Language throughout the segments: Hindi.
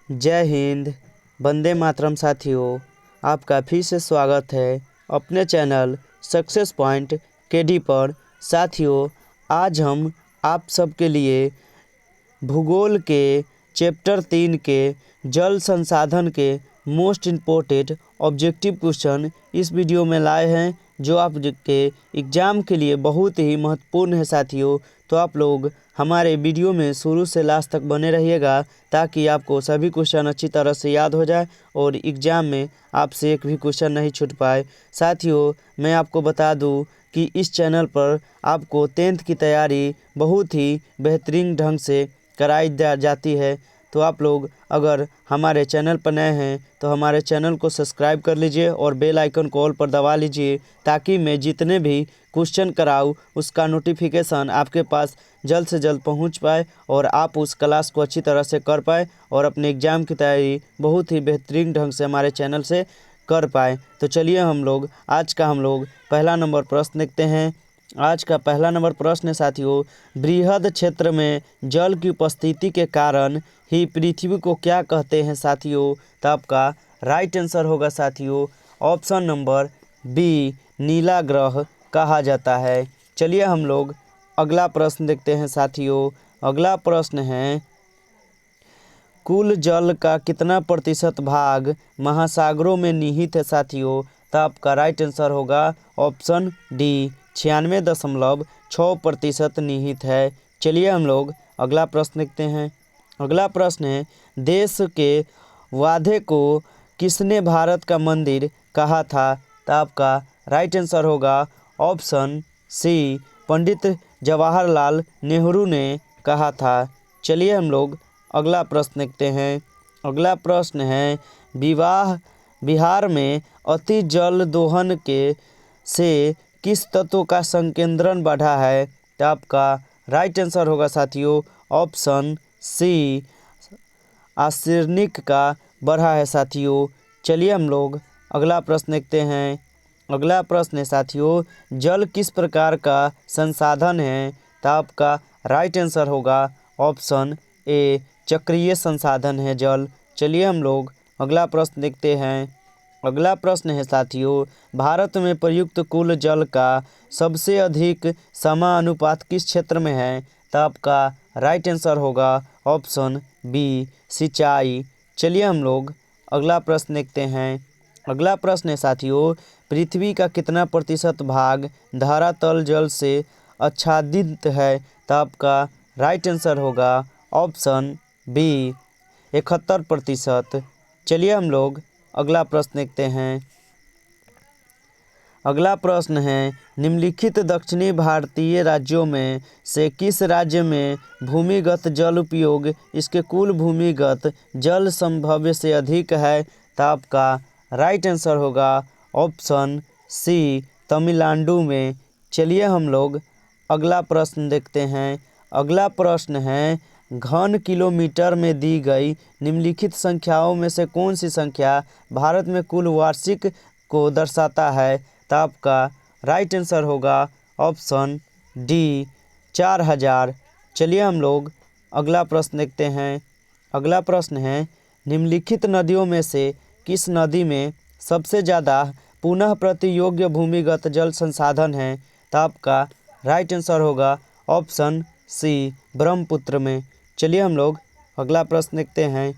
जय हिंद, वंदे मातरम साथियों। आपका फिर से स्वागत है अपने चैनल सक्सेस पॉइंट केडी पर। साथियों, आज हम आप सबके लिए भूगोल के चैप्टर 3 के जल संसाधन के मोस्ट इम्पोर्टेंट ऑब्जेक्टिव क्वेश्चन इस वीडियो में लाए हैं, जो आपके एग्ज़ाम के लिए बहुत ही महत्वपूर्ण है साथियों। तो आप लोग हमारे वीडियो में शुरू से लास्ट तक बने रहिएगा, ताकि आपको सभी क्वेश्चन अच्छी तरह से याद हो जाए और एग्ज़ाम में आपसे एक भी क्वेश्चन नहीं छूट पाए। साथियों, मैं आपको बता दूं कि इस चैनल पर आपको 10th की तैयारी बहुत ही बेहतरीन ढंग से कराई जाती है। तो आप लोग अगर हमारे चैनल पर नए हैं तो हमारे चैनल को सब्सक्राइब कर लीजिए और बेल आइकन को ऑल पर दबा लीजिए, ताकि मैं जितने भी क्वेश्चन कराऊँ उसका नोटिफिकेशन आपके पास जल्द से जल्द पहुंच पाए और आप उस क्लास को अच्छी तरह से कर पाए और अपने एग्ज़ाम की तैयारी बहुत ही बेहतरीन ढंग से हमारे चैनल से कर पाए। तो चलिए हम लोग आज का पहला नंबर प्रश्न देखते हैं। आज का पहला नंबर प्रश्न है साथियों, बृहद क्षेत्र में जल की उपस्थिति के कारण ही पृथ्वी को क्या कहते हैं साथियों? तो आपका राइट आंसर होगा साथियों ऑप्शन नंबर बी, नीला ग्रह कहा जाता है। चलिए हम लोग अगला प्रश्न देखते हैं साथियों। अगला प्रश्न है, कुल जल का कितना प्रतिशत भाग महासागरों में निहित है साथियों? तो आपका राइट आंसर होगा ऑप्शन डी, 96.6% निहित है। चलिए हम लोग अगला प्रश्न देखते हैं। अगला प्रश्न है, देश के वादे को किसने भारत का मंदिर कहा था? तो आपका राइट आंसर होगा ऑप्शन सी, पंडित जवाहरलाल नेहरू ने कहा था। चलिए हम लोग अगला प्रश्न देखते हैं। अगला प्रश्न है, बिहार में अति जल दोहन के से किस तत्व का संकेंद्रण बढ़ा है? तो आपका राइट आंसर होगा साथियों ऑप्शन सी, आर्सेनिक का बढ़ा है साथियों। चलिए हम लोग अगला प्रश्न देखते हैं। अगला प्रश्न है साथियों, जल किस प्रकार का संसाधन है? तो आपका राइट आंसर होगा ऑप्शन ए, चक्रीय संसाधन है जल। चलिए हम लोग अगला प्रश्न देखते हैं। अगला प्रश्न है साथियों, भारत में प्रयुक्त कुल जल का सबसे अधिक समानुपात किस क्षेत्र में है? तो आपका राइट आंसर होगा ऑप्शन बी, सिंचाई। चलिए हम लोग अगला प्रश्न देखते हैं। अगला प्रश्न है साथियों, पृथ्वी का कितना प्रतिशत भाग धरातल जल से आच्छादित है? तो आपका राइट आंसर होगा ऑप्शन बी, 71%। चलिए हम लोग अगला प्रश्न देखते हैं। अगला प्रश्न है, निम्नलिखित दक्षिणी भारतीय राज्यों में से किस राज्य में भूमिगत जल उपयोग इसके कुल भूमिगत जल संभव्य से अधिक है? तो आपका राइट आंसर होगा ऑप्शन सी, तमिलनाडु में। चलिए हम लोग अगला प्रश्न देखते हैं। अगला प्रश्न है, घन किलोमीटर में दी गई निम्नलिखित संख्याओं में से कौन सी संख्या भारत में कुल वार्षिक को दर्शाता है? तो आपका राइट आंसर होगा ऑप्शन डी, 4000। चलिए हम लोग अगला प्रश्न देखते हैं। अगला प्रश्न है, निम्नलिखित नदियों में से किस नदी में सबसे ज़्यादा पुनः प्रति योग्य भूमिगत जल संसाधन है? तो आपका राइट आंसर होगा ऑप्शन सी, ब्रह्मपुत्र में। चलिए हम लोग अगला प्रश्न देखते हैं।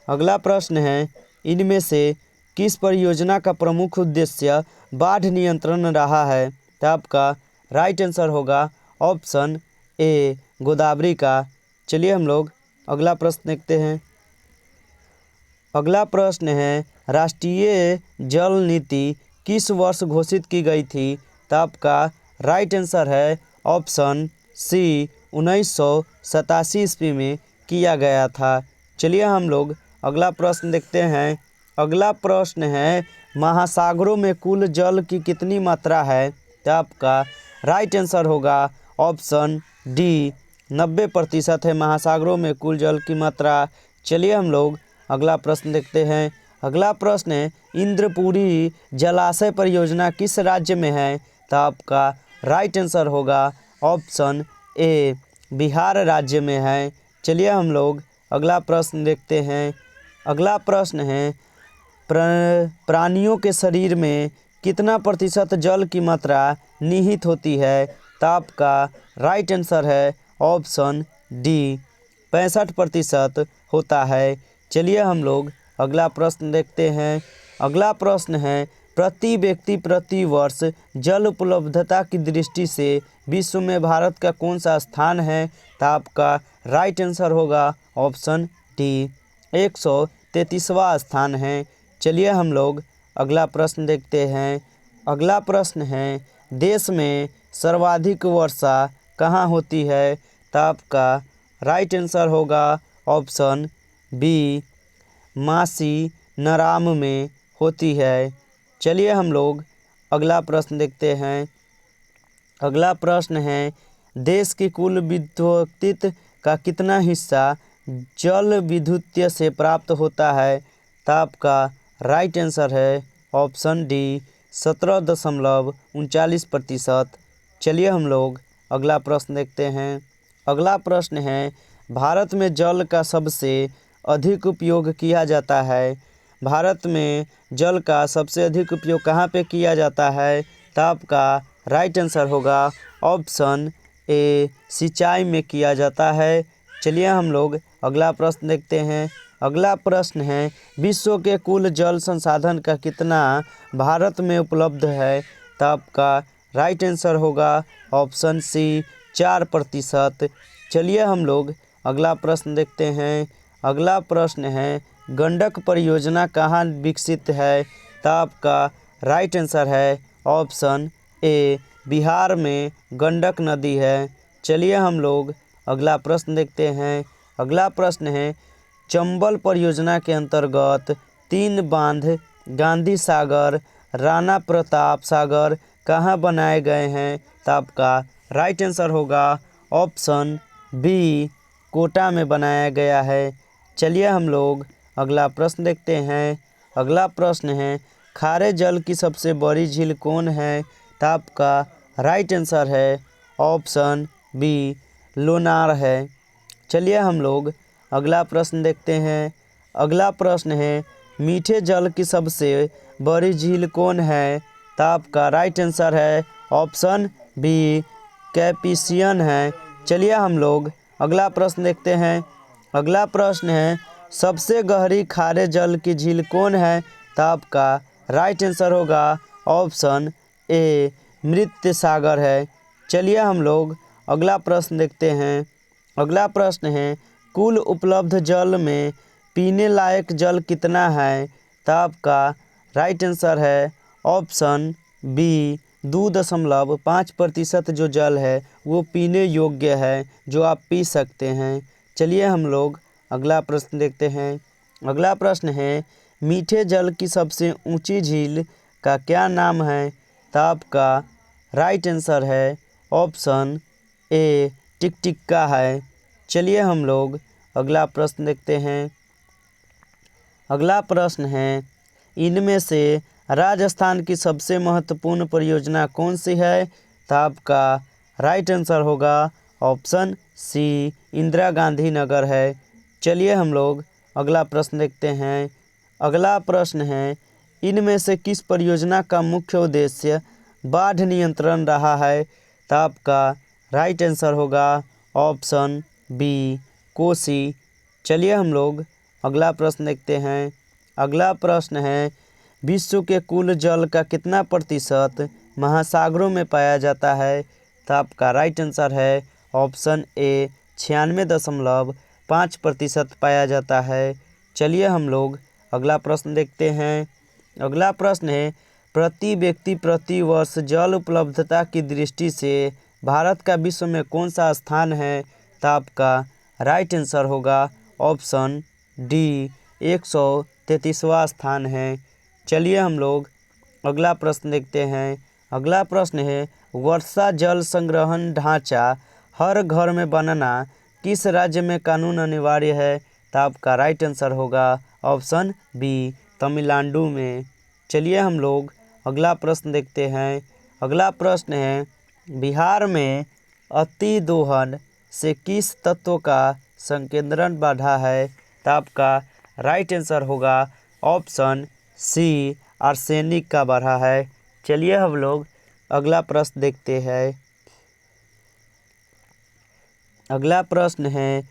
अगला प्रश्न है, इनमें से किस परियोजना का प्रमुख उद्देश्य बाढ़ नियंत्रण रहा है? तो आपका राइट आंसर होगा ऑप्शन ए, गोदावरी का। चलिए हम लोग अगला प्रश्न देखते हैं। अगला प्रश्न है, राष्ट्रीय जल नीति किस वर्ष घोषित की गई थी? तो आपका राइट आंसर है ऑप्शन सी, 1987 ईस्वी में किया गया था। चलिए हम लोग अगला प्रश्न देखते हैं। अगला प्रश्न है, महासागरों में कुल जल की कितनी मात्रा है? तो आपका राइट आंसर होगा ऑप्शन डी, 90% है महासागरों में कुल जल की मात्रा। चलिए हम लोग अगला प्रश्न देखते हैं। अगला प्रश्न है, इंद्रपुरी जलाशय परियोजना किस राज्य में है? तो आपका राइट आंसर होगा ऑप्शन ए, बिहार राज्य में है। चलिए हम लोग अगला प्रश्न देखते हैं। अगला प्रश्न है, प्राणियों के शरीर में कितना प्रतिशत जल की मात्रा निहित होती है? तो आपका राइट आंसर है ऑप्शन डी, 65% होता है। चलिए हम लोग अगला प्रश्न देखते हैं। अगला प्रश्न है, प्रति व्यक्ति प्रति वर्ष जल उपलब्धता की दृष्टि से विश्व में भारत का कौन सा स्थान है? तो आपका राइट आंसर होगा ऑप्शन डी, 133वां स्थान है। चलिए हम लोग अगला प्रश्न देखते हैं। अगला प्रश्न है, देश में सर्वाधिक वर्षा कहाँ होती है? तो आपका राइट आंसर होगा ऑप्शन बी, मासी नाराम में होती है। चलिए हम लोग अगला प्रश्न देखते हैं। अगला प्रश्न है, देश की कुल विद्युत का कितना हिस्सा जल विद्युत से प्राप्त होता है? तो आपका राइट आंसर है ऑप्शन डी, 17.39%। चलिए हम लोग अगला प्रश्न देखते हैं। अगला प्रश्न है, भारत में जल का सबसे अधिक उपयोग किया जाता है? भारत में जल का सबसे अधिक उपयोग कहाँ पे किया जाता है? तो आपका राइट आंसर होगा ऑप्शन ए, सिंचाई में किया जाता है। चलिए हम लोग अगला प्रश्न देखते हैं। अगला प्रश्न है, विश्व के कुल जल संसाधन का कितना भारत में उपलब्ध है? तो आपका राइट आंसर होगा ऑप्शन सी, 4%। चलिए हम लोग अगला प्रश्न देखते हैं। अगला प्रश्न है, गंडक परियोजना कहाँ विकसित है? तो आपका राइट आंसर है ऑप्शन ए, बिहार में गंडक नदी है। चलिए हम लोग अगला प्रश्न देखते हैं। अगला प्रश्न है, चंबल परियोजना के अंतर्गत 3 बांध गांधी सागर, राणा प्रताप सागर कहाँ बनाए गए हैं? तो आपका राइट आंसर होगा ऑप्शन बी, कोटा में बनाया गया है। चलिए हम लोग अगला प्रश्न देखते हैं। अगला प्रश्न है, खारे जल की सबसे बड़ी झील कौन है? तो आपका राइट आंसर है ऑप्शन बी, लोनार है। चलिए हम लोग अगला प्रश्न देखते हैं। अगला प्रश्न है, मीठे जल की सबसे बड़ी झील कौन है? तो आपका राइट आंसर है ऑप्शन बी, कैप्रिसियन है। चलिए हम लोग अगला प्रश्न देखते हैं। अगला प्रश्न है, सबसे गहरी खारे जल की झील कौन है? तो आपका राइट आंसर होगा ऑप्शन ए, मृत सागर है। चलिए हम लोग अगला प्रश्न देखते हैं। अगला प्रश्न है, कुल उपलब्ध जल में पीने लायक जल कितना है? तो आपका राइट आंसर है ऑप्शन बी, 2.5% जो जल है वो पीने योग्य है, जो आप पी सकते हैं। चलिए हम लोग अगला प्रश्न देखते हैं। अगला प्रश्न है, मीठे जल की सबसे ऊंची झील का क्या नाम है? तो आपका राइट आंसर है ऑप्शन ए, टिकटिक्का है। चलिए हम लोग अगला प्रश्न देखते हैं। अगला प्रश्न है, इनमें से राजस्थान की सबसे महत्वपूर्ण परियोजना कौन सी है? तो आपका राइट आंसर होगा ऑप्शन सी, इंदिरा गांधी नगर है। चलिए हम लोग अगला प्रश्न देखते हैं। अगला प्रश्न है, इनमें से किस परियोजना का मुख्य उद्देश्य बाढ़ नियंत्रण रहा है? तो आपका राइट आंसर होगा ऑप्शन बी, कोसी। चलिए हम लोग अगला प्रश्न देखते हैं। अगला प्रश्न है, विश्व के कुल जल का कितना प्रतिशत महासागरों में पाया जाता है? तो आपका राइट आंसर है ऑप्शन ए, 96.5% पाया जाता है। चलिए हम लोग अगला प्रश्न देखते हैं। अगला प्रश्न है, प्रति व्यक्ति प्रति वर्ष जल उपलब्धता की दृष्टि से भारत का विश्व में कौन सा स्थान है? तो आपका राइट आंसर होगा ऑप्शन डी, 133वां स्थान है। चलिए हम लोग अगला प्रश्न देखते हैं। अगला प्रश्न है, वर्षा जल संग्रहण ढांचा हर घर में बनाना किस राज्य में कानून अनिवार्य है? तो आपका राइट आंसर होगा ऑप्शन बी, तमिलनाडु में। चलिए हम लोग अगला प्रश्न देखते हैं। अगला प्रश्न है, बिहार में अति दोहन से किस तत्व का संकेंद्रण बढ़ा है? तो आपका राइट आंसर होगा ऑप्शन सी, आर्सेनिक का बढ़ा है। चलिए हम लोग अगला प्रश्न देखते हैं। अगला प्रश्न है,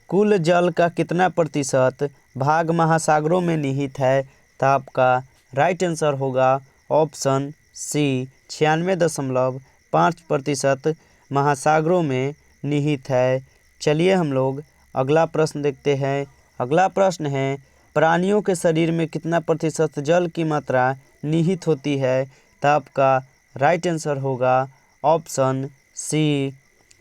कुल जल का कितना प्रतिशत भाग महासागरों में निहित है? तो आपका राइट आंसर होगा ऑप्शन सी, 96.5% महासागरों में निहित है। चलिए हम लोग अगला प्रश्न देखते हैं। अगला प्रश्न है, प्राणियों के शरीर में कितना प्रतिशत जल की मात्रा निहित होती है? तो आपका राइट आंसर होगा ऑप्शन सी,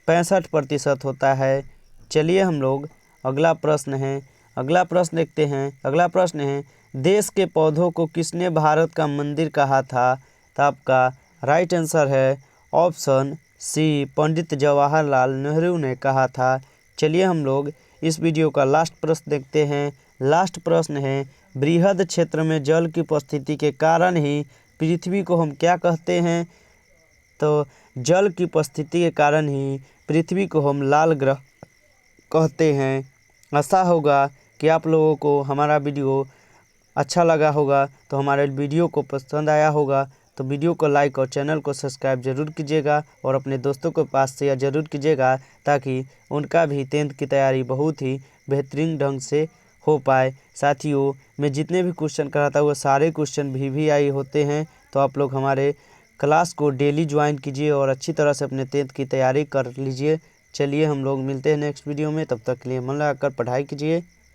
65% होता है। चलिए हम लोग अगला प्रश्न है। अगला प्रश्न देखते हैं। अगला प्रश्न है, देश के पौधों को किसने भारत का मंदिर कहा था? तो आपका राइट आंसर है ऑप्शन सी, पंडित जवाहरलाल नेहरू ने कहा था। चलिए हम लोग इस वीडियो का लास्ट प्रश्न देखते हैं। लास्ट प्रश्न है, बृहद क्षेत्र में जल की उपस्थिति के कारण ही पृथ्वी को हम क्या कहते हैं? तो जल की उपस्थिति के कारण ही पृथ्वी को हम लाल ग्रह कहते हैं। आशा होगा कि आप लोगों को हमारा वीडियो अच्छा लगा होगा, तो हमारे वीडियो को पसंद आया होगा तो वीडियो को लाइक और चैनल को सब्सक्राइब जरूर कीजिएगा और अपने दोस्तों के पास शेयर जरूर कीजिएगा, ताकि उनका भी 10th की तैयारी बहुत ही बेहतरीन ढंग से हो पाए। साथियों, मैं जितने भी क्वेश्चन कराता हूँ वो सारे क्वेश्चन VVI होते हैं, तो आप लोग हमारे क्लास को डेली ज्वाइन कीजिए और अच्छी तरह से अपने 10th की तैयारी कर लीजिए। चलिए हम लोग मिलते हैं नेक्स्ट वीडियो में, तब तक के लिए मन लगाकर पढ़ाई कीजिए।